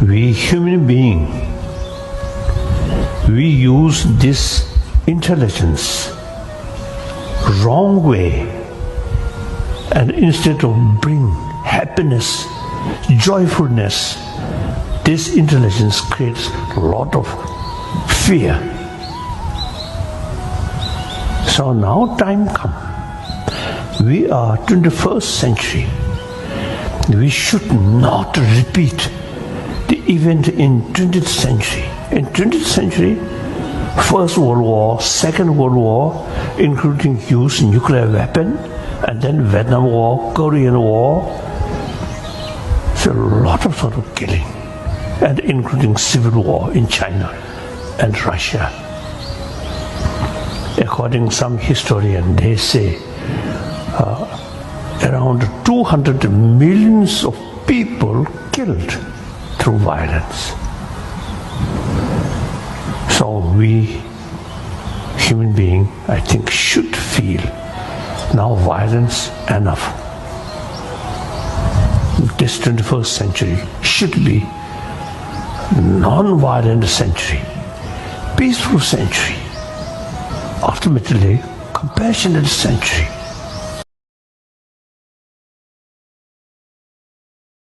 We human beings, we use this intelligence wrong way, and instead of bring happiness, joyfulness, this intelligence creates a lot of fear. So now time comes. We are 21st century. We should not repeat the event in 20th century. In 20th century, First World War, Second World War, including use nuclear weapon, and then Vietnam War, Korean War. So a lot of sort of killing, and including civil war in China and Russia. According to some historian, they say around 200 millions of people killed through violence. So we, human beings, I think, should feel now violence enough. This 21st century should be non-violent century, peaceful century, ultimately compassionate century.